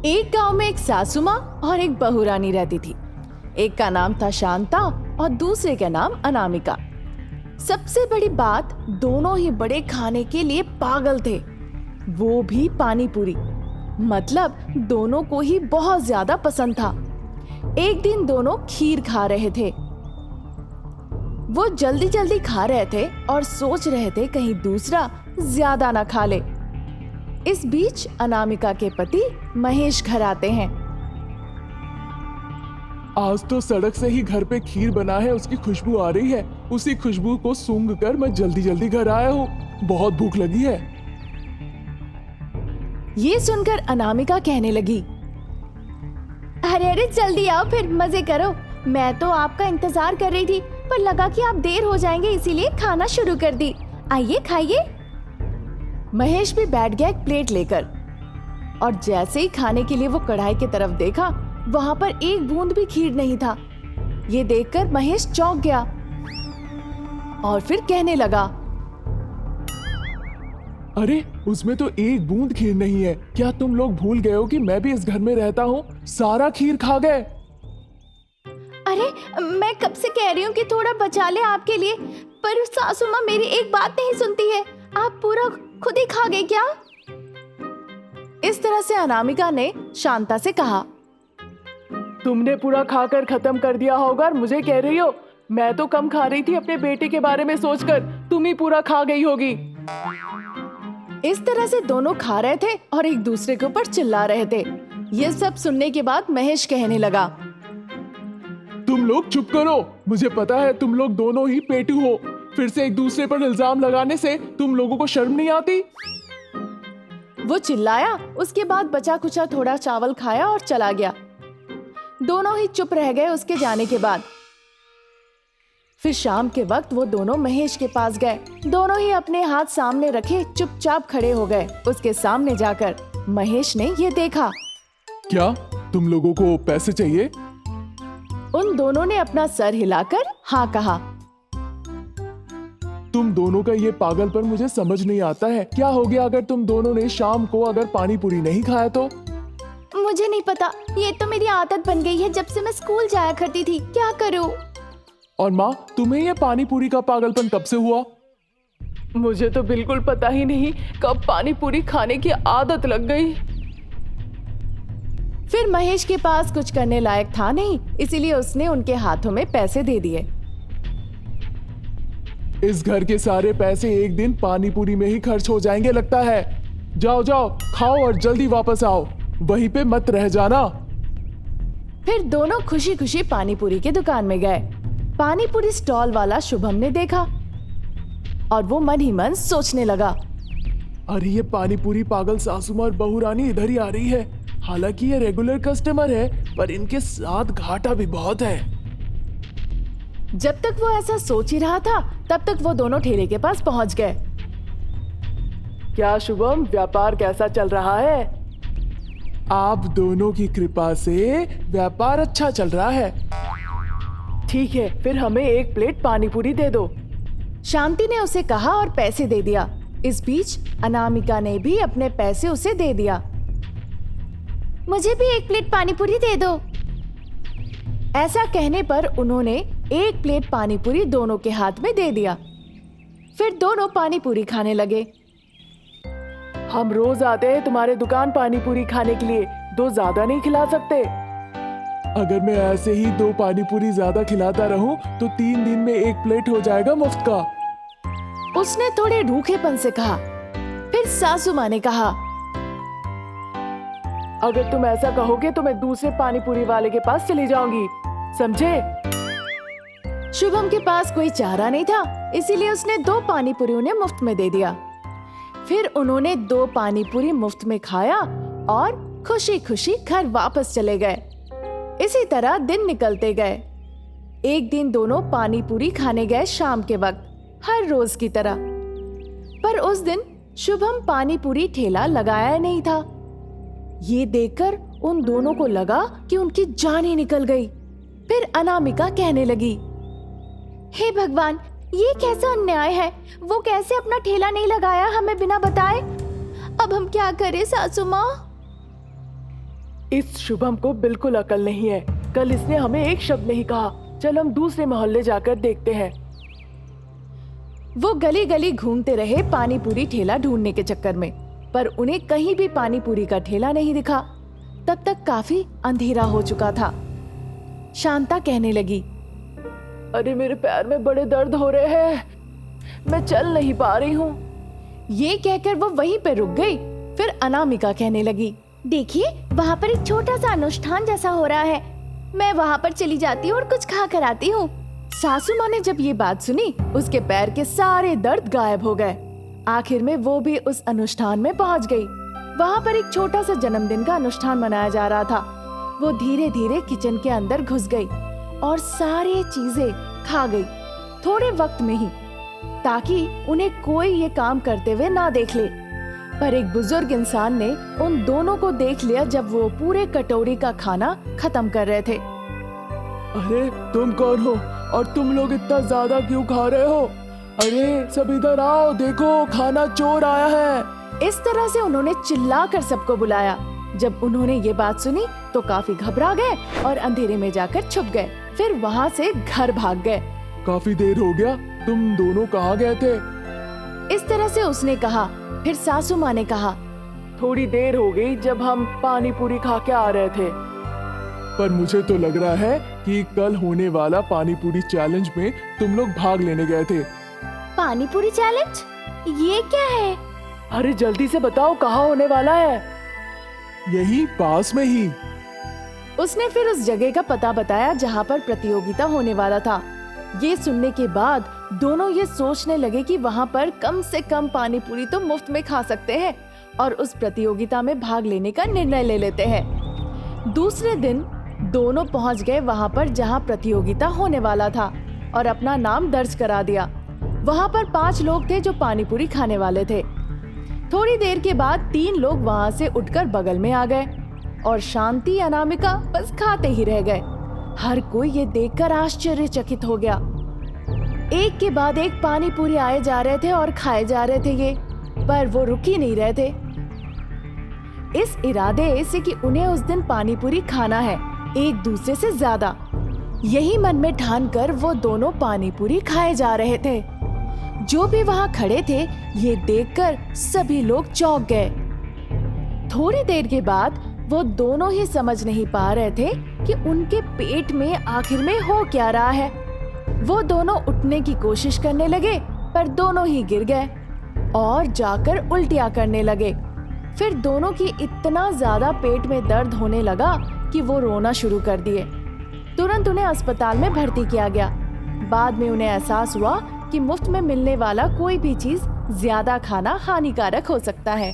एक गांव में एक सासू माँ और एक बहू रानी रहती थी। एक का नाम था शांता और दूसरे का नाम अनामिका। सबसे बड़ी बात, दोनों ही बड़े खाने के लिए पागल थे, वो भी पानी पूरी। मतलब दोनों को ही बहुत ज्यादा पसंद था। एक दिन दोनों खीर खा रहे थे। वो जल्दी जल्दी खा रहे थे और सोच रहे थे कहीं दूसरा ज्यादा ना खा ले। इस बीच अनामिका के पति महेश घर आते हैं। आज तो सड़क से ही घर पे खीर बना है, उसकी खुशबू आ रही है। उसी खुशबू को सूंघ कर मैं जल्दी जल्दी घर आया हूँ, बहुत भूख लगी है। ये सुनकर अनामिका कहने लगी, अरे अरे जल्दी आओ, फिर मजे करो। मैं तो आपका इंतजार कर रही थी, पर लगा कि आप देर हो जाएंगे, इसीलिए खाना शुरू कर दी। आइए खाइए। महेश भी बैठ गया एक प्लेट लेकर, और जैसे ही खाने के लिए वो कढ़ाई की तरफ देखा, वहां पर एक बूंद भी खीर नहीं था। ये देखकर महेश चौंक गया और फिर कहने लगा, अरे उसमें तो एक बूंद खीर नहीं है। क्या तुम लोग भूल गए हो कि मैं भी इस घर में रहता हूँ? सारा खीर खा गए। अरे मैं कब से कह रही हूँ कि थोड़ा बचा ले आपके लिए, पर सासू माँ मेरी एक बात नहीं सुनती है। आप पूरा खुद ही खा गए क्या? इस तरह से अनामिका ने शांता से कहा। तुमने पूरा खाकर खत्म कर दिया होगा और मुझे कह रही हो? मैं तो कम खा रही थी अपने बेटे के बारे में सोचकर, तुम ही पूरा खा गई होगी। इस तरह से दोनों खा रहे थे और एक दूसरे के ऊपर चिल्ला रहे थे। ये सब सुनने के बाद महेश कहने लगा, तुम लोग चुप करो। मुझे पता है तुम लोग दोनों ही पेटू हो। फिर से एक दूसरे पर इल्जाम लगाने से तुम लोगों को शर्म नहीं आती? वो चिल्लाया। उसके बाद बचा कुचा थोड़ा चावल खाया और चला गया। दोनों ही चुप रह गए उसके जाने के बाद। फिर शाम के वक्त वो दोनों महेश के पास गए। दोनों ही अपने हाथ सामने रखे चुपचाप खड़े हो गए। उसके सामने जाकर महेश ने ये देखा। क्या तुम लोगों को पैसे चाहिए? उन दोनों ने अपना सर हिलाकर हाँ कहा। तुम दोनों का ये पागलपन मुझे समझ नहीं आता है। क्या हो गया अगर तुम दोनों ने शाम को अगर पानी पूरी नहीं खाया तो? मुझे नहीं पता, ये तो मेरी आदत बन गई है जब से मैं स्कूल जाया करती थी। क्या करूं? और माँ, तुम्हें ये पानी पूरी का पागलपन कब से हुआ? मुझे तो बिल्कुल पता ही नहीं कब पानी पूरी खाने की आदत लग गई। फिर महेश के पास कुछ करने लायक था नहीं, इसीलिए उसने उनके हाथों में पैसे दे दिए। इस घर के सारे पैसे एक दिन पानी पूरी में ही खर्च हो जाएंगे लगता है। जाओ जाओ, खाओ और जल्दी वापस आओ, वहीं पे मत रह जाना। फिर दोनों खुशी खुशी पानी पूरी की दुकान में गए। पानी पूरी स्टॉल वाला शुभम ने देखा और वो मन ही मन सोचने लगा, अरे ये पानी पूरी पागल सासू और बहू रानी इधर ही आ रही है। हालांकि ये रेगुलर कस्टमर है, पर इनके साथ घाटा भी बहुत है। जब तक वो ऐसा सोच ही रहा था, तब तक वो दोनों ठेले के पास पहुंच गए। क्या शुभम, व्यापार कैसा चल रहा है? आप दोनों की कृपा से व्यापार अच्छा चल रहा है। ठीक है, फिर हमें एक प्लेट पानी पूरी दे दो। शांति ने उसे कहा और पैसे दे दिया। इस बीच अनामिका ने भी अपने पैसे उसे दे दिया। मुझे भी एक प्लेट पानी पूरी दे दो। ऐसा कहने पर उन्होंने एक प्लेट पानी पूरी दोनों के हाथ में दे दिया। फिर दोनों पानी पूरी खाने लगे। हम रोज आते हैं तुम्हारे दुकान पानी पूरी खाने के लिए, दो ज्यादा नहीं खिला सकते? अगर मैं ऐसे ही 2 पानी पूरी ज्यादा खिलाता रहूं तो 3 दिन में एक प्लेट हो जाएगा मुफ्त का। उसने थोड़े रूखेपन से कहा। फिर सासू माँ ने कहा, अगर तुम ऐसा कहोगे तो मैं दूसरे पानी पूरी वाले के पास चली जाऊंगी, समझे? शुभम के पास कोई चारा नहीं था, इसीलिए उसने 2 पानी पूरी उन्हें मुफ्त में दे दिया। फिर उन्होंने 2 पानी पूरी मुफ्त में खाया और खुशी खुशी घर वापस चले गए। इसी तरह दिन निकलते गए। एक दिन दोनों पानी पूरी खाने गए शाम के वक्त, हर रोज की तरह। पर उस दिन शुभम पानी पूरी ठेला लगाया नहीं था। ये देखकर उन दोनों को लगा कि उनकी जान ही निकल गई। फिर अनामिका कहने लगी, हे भगवान, ये कैसा अन्याय है। वो कैसे अपना ठेला नहीं लगाया हमें बिना बताए। अब हम क्या करें सासू माँ? इस शुभम को बिल्कुल अकल नहीं है। कल इसने हमें एक शब्द नहीं कहा। चल हम दूसरे मोहल्ले जाकर देखते हैं। वो गली गली घूमते रहे पानी पूरी ठेला ढूंढने के चक्कर में, पर उन्हें कहीं भी पानी पूरी का ठेला नहीं दिखा। तब तक काफी अंधेरा हो चुका था। शांता कहने लगी, अरे मेरे पैर में बड़े दर्द हो रहे हैं, मैं चल नहीं पा रही हूँ। ये कहकर वो वहीं पे रुक गई। फिर अनामिका कहने लगी, देखिए वहाँ पर एक छोटा सा अनुष्ठान जैसा हो रहा है, मैं वहाँ पर चली जाती हूँ और कुछ खा कर आती हूँ। सासू माँ ने जब ये बात सुनी, उसके पैर के सारे दर्द गायब हो गए। आखिर में वो भी उस अनुष्ठान में पहुँच गई। वहाँ पर एक छोटा सा जन्मदिन का अनुष्ठान मनाया जा रहा था। वो धीरे धीरे किचन के अंदर घुस गई और सारी चीजें खा गई थोड़े वक्त में ही, ताकि उन्हें कोई ये काम करते हुए ना देख ले। पर एक बुजुर्ग इंसान ने उन दोनों को देख लिया जब वो पूरे कटोरी का खाना खत्म कर रहे थे। अरे तुम कौन हो और तुम लोग इतना ज्यादा क्यों खा रहे हो? अरे सब इधर आओ, देखो खाना चोर आया है। इस तरह से उन्होंने चिल्लाकर सबको बुलाया। जब उन्होंने ये बात सुनी तो काफी घबरा गए और अंधेरे में जाकर छुप गए। फिर वहाँ से घर भाग गए। काफी देर हो गया, तुम दोनों कहाँ गए थे? इस तरह से उसने कहा। फिर सासू माँ ने कहा, थोड़ी देर हो गई जब हम पानी पूरी खा के आ रहे थे। पर मुझे तो लग रहा है कि कल होने वाला पानी पूरी चैलेंज में तुम लोग भाग लेने गए थे। पानी पूरी चैलेंज, ये क्या है? अरे जल्दी से बताओ कहाँ होने वाला है? यही पास में ही। उसने फिर उस जगह का पता बताया जहाँ पर प्रतियोगिता होने वाला था। ये सुनने के बाद दोनों ये सोचने लगे कि वहाँ पर कम से कम पानी पूरी तो मुफ्त में खा सकते हैं और उस प्रतियोगिता में भाग लेने का निर्णय ले लेते हैं। दूसरे दिन दोनों पहुँच गए वहाँ पर जहाँ प्रतियोगिता होने वाला था और अपना नाम दर्ज करा दिया। वहाँ पर 5 लोग थे जो पानी पूरी खाने वाले थे। थोड़ी देर के बाद 3 लोग वहाँ से उठकर बगल में आ गए और शांति अनामिका बस खाते ही रह गए। हर कोई ये देखकर आश्चर्यचकित हो गया। एक के बाद एक पानी पूरी आए जा रहे थे और खाए जा रहे थे ये, पर वो रुक ही नहीं रहे थे। इस इरादे से कि उन्हें उस दिन पानी पूरी खाना है, एक दूसरे से ज्यादा। यही मन में ठान कर वो दोनों पानी पूरी खाए जा रहे थे। जो भी वहाँ खड़े थे ये देखकर सभी लोग चौंक गए। थोड़ी देर के बाद वो दोनों ही समझ नहीं पा रहे थे कि उनके पेट में आखिर में हो क्या रहा है। वो दोनों उठने की कोशिश करने लगे पर दोनों ही गिर गए और जाकर उल्टियां करने लगे। फिर दोनों की इतना ज्यादा पेट में दर्द होने लगा कि वो रोना शुरू कर दिए। तुरंत उन्हें अस्पताल में भर्ती किया गया। बाद में उन्हें एहसास हुआ कि मुफ्त में मिलने वाला कोई भी चीज ज्यादा खाना हानिकारक हो सकता है।